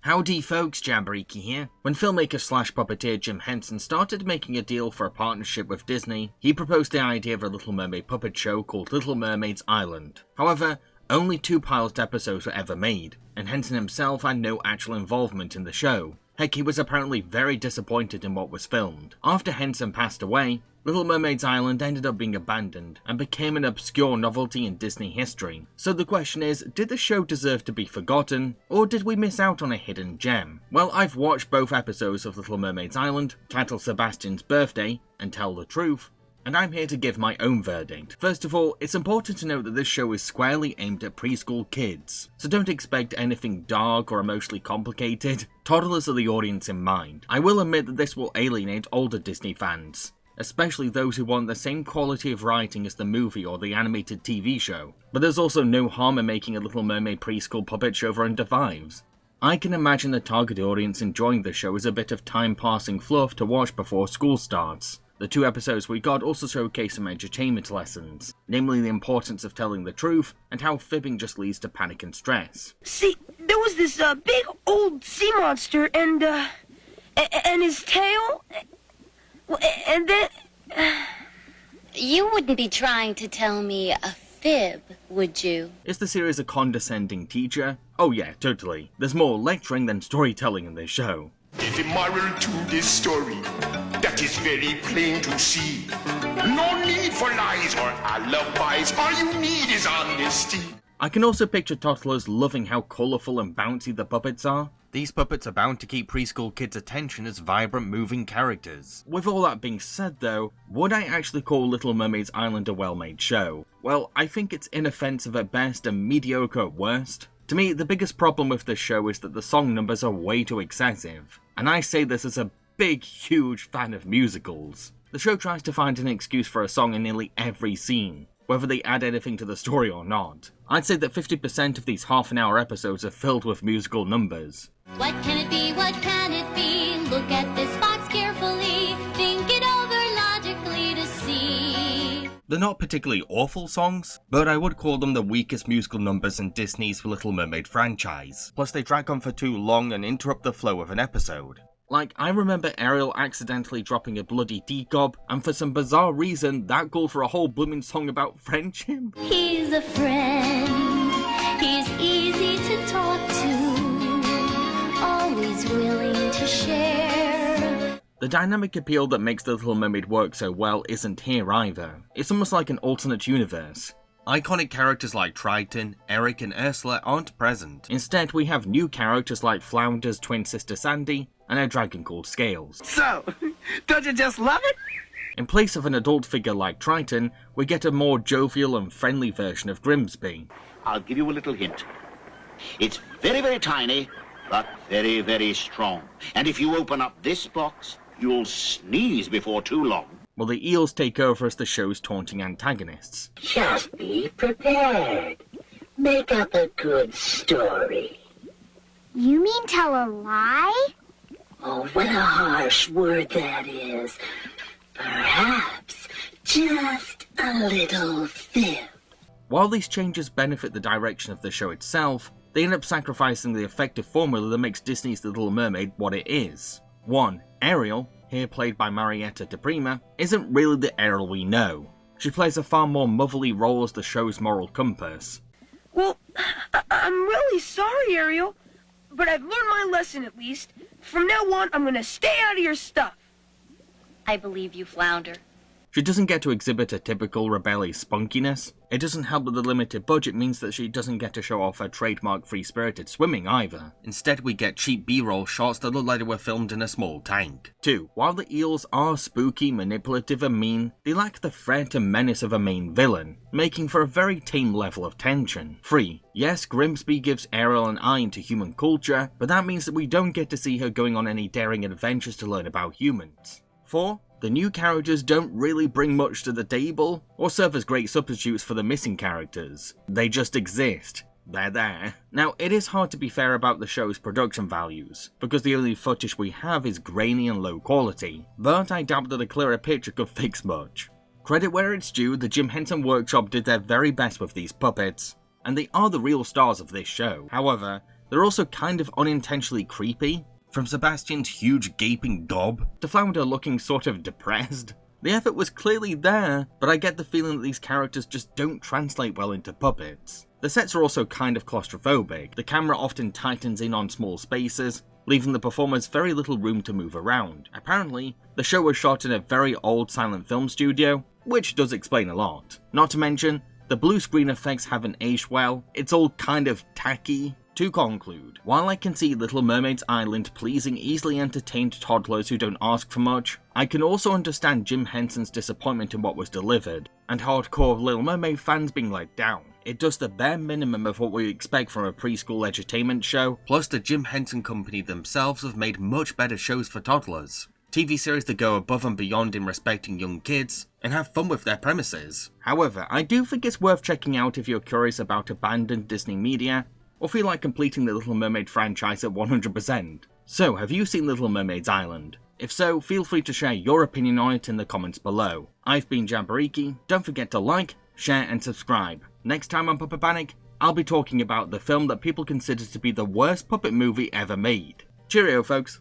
Howdy folks, Jamboree here. When filmmaker slash puppeteer Jim Henson started making a deal for a partnership with Disney, he proposed the idea of a Little Mermaid puppet show called Little Mermaid's Island. However, only 2 pilot episodes were ever made, and Henson himself had no actual involvement in the show. Heck, he was apparently very disappointed in what was filmed. After Henson passed away, Little Mermaid's Island ended up being abandoned and became an obscure novelty in Disney history. So the question is, did the show deserve to be forgotten, or did we miss out on a hidden gem? Well, I've watched both episodes of Little Mermaid's Island, titled Sebastian's Birthday and Tell the Truth, and I'm here to give my own verdict. First of all, it's important to note that this show is squarely aimed at preschool kids, so don't expect anything dark or emotionally complicated. Toddlers are the audience in mind. I will admit that this will alienate older Disney fans, especially those who want the same quality of writing as the movie or the animated TV show. But there's also no harm in making a Little Mermaid preschool puppet show for under 5s. I can imagine the target audience enjoying the show as a bit of time-passing fluff to watch before school starts. The 2 episodes we got also showcase some entertainment lessons, namely the importance of telling the truth and how fibbing just leads to panic and stress. See, there was this big old sea monster and his tail. And then... You wouldn't be trying to tell me a fib, would you? Is the series a condescending teacher? Oh yeah, totally. There's more lecturing than storytelling in this show. There's a moral to this story that is very plain to see. No need for lies or alibis, all you need is honesty. I can also picture toddlers loving how colourful and bouncy the puppets are. These puppets are bound to keep preschool kids' attention as vibrant, moving characters. With all that being said though, would I actually call Little Mermaid's Island a well-made show? Well, I think it's inoffensive at best and mediocre at worst. To me, the biggest problem with this show is that the song numbers are way too excessive. And I say this as a big, huge fan of musicals. The show tries to find an excuse for a song in nearly every scene, whether they add anything to the story or not. I'd say that 50% of these half-an-hour episodes are filled with musical numbers. What can it be? What can it be? Look at this box carefully. Think it over logically to see. They're not particularly awful songs, but I would call them the weakest musical numbers in Disney's Little Mermaid franchise. Plus they drag on for too long and interrupt the flow of an episode. Like, I remember Ariel accidentally dropping a bloody degob, and for some bizarre reason, that called for a whole blooming song about friendship. He's a friend. He's easy to talk to. Always willing to share. The dynamic appeal that makes The Little Mermaid work so well isn't here either. It's almost like an alternate universe. Iconic characters like Triton, Eric and Ursula aren't present. Instead, we have new characters like Flounder's twin sister Sandy, and a dragon called Scales. So, don't you just love it? In place of an adult figure like Triton, we get a more jovial and friendly version of Grimsby. I'll give you a little hint. It's very, very tiny, but very, very strong. And if you open up this box, you'll sneeze before too long. Well, the eels take over as the show's taunting antagonists. Just be prepared. Make up a good story. You mean tell a lie? Oh, what a harsh word that is. Perhaps just a little fib. While these changes benefit the direction of the show itself, they end up sacrificing the effective formula that makes Disney's The Little Mermaid what it is. 1. Ariel, here played by Marietta de Prima, isn't really the Ariel we know. She plays a far more motherly role as the show's moral compass. Well, I'm really sorry, Ariel, but I've learned my lesson at least. From now on, I'm gonna stay out of your stuff. I believe you, Flounder. She doesn't get to exhibit a typical rebellious spunkiness. It doesn't help that the limited budget means that she doesn't get to show off her trademark free-spirited swimming either. Instead, we get cheap B-roll shots that look like they were filmed in a small tank. 2. While the eels are spooky, manipulative and mean, they lack the threat and menace of a main villain, making for a very tame level of tension. 3. Yes, Grimsby gives Ariel an eye into human culture, but that means that we don't get to see her going on any daring adventures to learn about humans. 4. The new characters don't really bring much to the table, or serve as great substitutes for the missing characters. They just exist. They're there. Now, it is hard to be fair about the show's production values, because the only footage we have is grainy and low quality, but I doubt that a clearer picture could fix much. Credit where it's due, the Jim Henson Workshop did their very best with these puppets, and they are the real stars of this show. However, They're also kind of unintentionally creepy, from Sebastian's huge gaping gob to Flounder looking sort of depressed. The effort was clearly there, but I get the feeling that these characters just don't translate well into puppets. The sets are also kind of claustrophobic. The camera often tightens in on small spaces, leaving the performers very little room to move around. Apparently, the show was shot in a very old silent film studio, which does explain a lot. Not to mention, the blue screen effects haven't aged well, it's all kind of tacky. To conclude, while I can see Little Mermaid's Island pleasing easily entertained toddlers who don't ask for much, I can also understand Jim Henson's disappointment in what was delivered, and hardcore Little Mermaid fans being let down. It does the bare minimum of what we expect from a preschool edutainment show, plus the Jim Henson Company themselves have made much better shows for toddlers. TV series that go above and beyond in respecting young kids, and have fun with their premises. However, I do think it's worth checking out if you're curious about abandoned Disney media, or feel like completing the Little Mermaid franchise at 100%. So, have you seen Little Mermaid's Island? If so, feel free to share your opinion on it in the comments below. I've been Jamboree, don't forget to like, share and subscribe. Next time on Puppet Panic, I'll be talking about the film that people consider to be the worst puppet movie ever made. Cheerio folks!